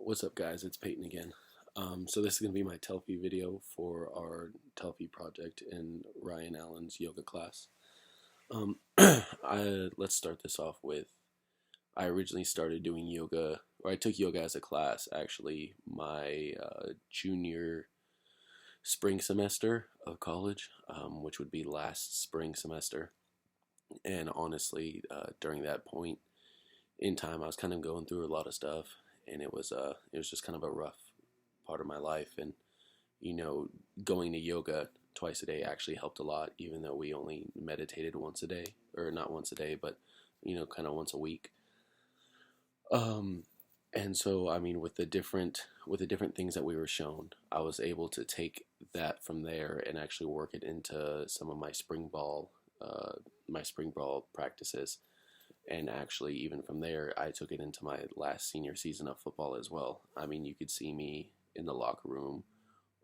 What's up, guys? It's Peyton again. So this is going to be my TELFIE video for our TELFIE project in Ryan Allen's yoga class. Let's start this off with, I originally started doing yoga, or I took yoga as a class, actually, my junior spring semester of college, which would be last spring semester. And honestly, during that point in time, I was kind of going through a lot of stuff, and it was just kind of a rough part of my life. And going to yoga twice a day actually helped a lot, even though we only meditated once a day, or not once a day, but kind of once a week. And so, I mean, with the different things that we were shown, I was able to take that from there and actually work it into some of my spring ball practices. And actually, even from there, I took it into my last senior season of football as well. I mean, you could see me in the locker room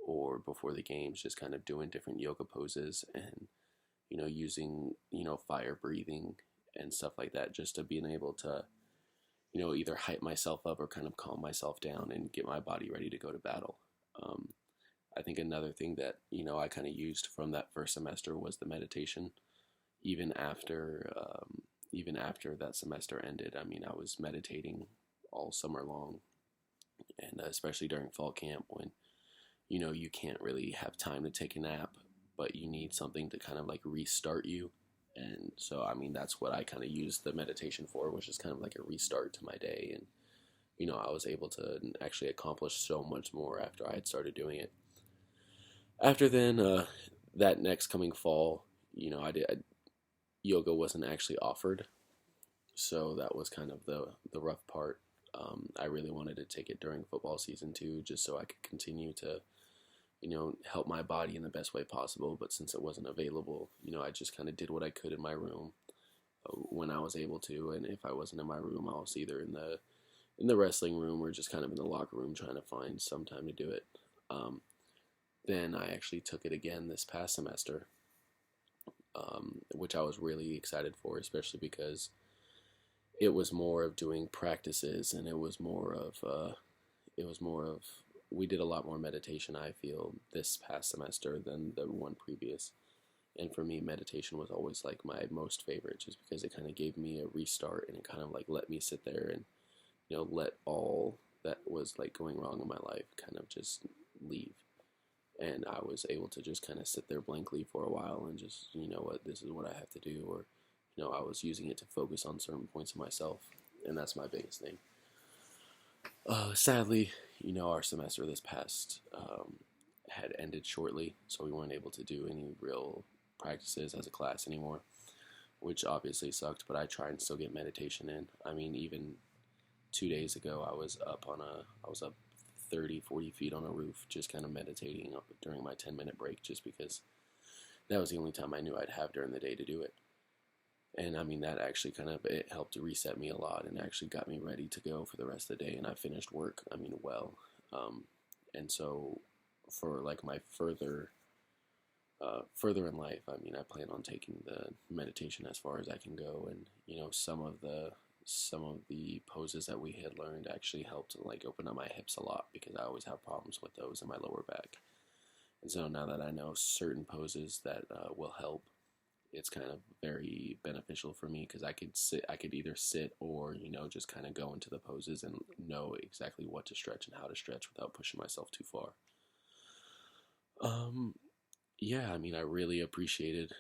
or before the games just kind of doing different yoga poses and, using, fire breathing and stuff like that, just to being able to, either hype myself up or kind of calm myself down and get my body ready to go to battle. I think another thing that, I kind of used from that first semester was the meditation. Even after that semester ended, I mean, I was meditating all summer long, and especially during fall camp when, you can't really have time to take a nap, but you need something to kind of like restart you. And so, I mean, that's what I kind of used the meditation for, which is kind of like a restart to my day. And, I was able to actually accomplish so much more after I had started doing it. After then, that next coming fall, yoga wasn't actually offered. So that was kind of the rough part. I really wanted to take it during football season too, just so I could continue to, help my body in the best way possible. But since it wasn't available, I just kind of did what I could in my room when I was able to. And if I wasn't in my room, I was either in the wrestling room or just kind of in the locker room trying to find some time to do it. Then I actually took it again this past semester, which I was really excited for, especially because it was more of doing practices, and it was more of we did a lot more meditation, I feel, this past semester than the one previous. And for me, meditation was always like my most favorite, just because it kind of gave me a restart, and it kind of like let me sit there and let all that was like going wrong in my life kind of just leave. And I was able to just kind of sit there blankly for a while and just, what, this is what I have to do. Or I was using it to focus on certain points of myself, and that's my biggest thing. Sadly, our semester this past had ended shortly, so we weren't able to do any real practices as a class anymore, which obviously sucked, but I try and still get meditation in. I mean, even 2 days ago, I was up 30, 40 feet on a roof, just kind of meditating during my 10-minute break, just because that was the only time I knew I'd have during the day to do it. And I mean, that actually it helped to reset me a lot and actually got me ready to go for the rest of the day. And I finished work, well. And so for like my further in life, I mean, I plan on taking the meditation as far as I can go. And, some of the poses that we had learned actually helped to like open up my hips a lot, because I always have problems with those in my lower back. And so now that I know certain poses that will help, it's kind of very beneficial for me, because I could either sit or, just kind of go into the poses and know exactly what to stretch and how to stretch without pushing myself too far. Yeah, I mean, I really appreciated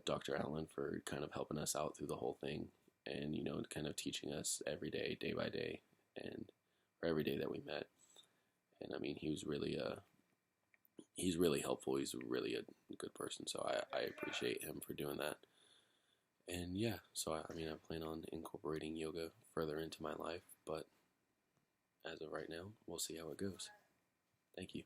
Dr. Allen for kind of helping us out through the whole thing, and, kind of teaching us every day, day by day, and or every day that we met. And I mean, he's really helpful. He's really a good person, so I appreciate him for doing that. And yeah, so I mean, I plan on incorporating yoga further into my life, but as of right now, we'll see how it goes. Thank you.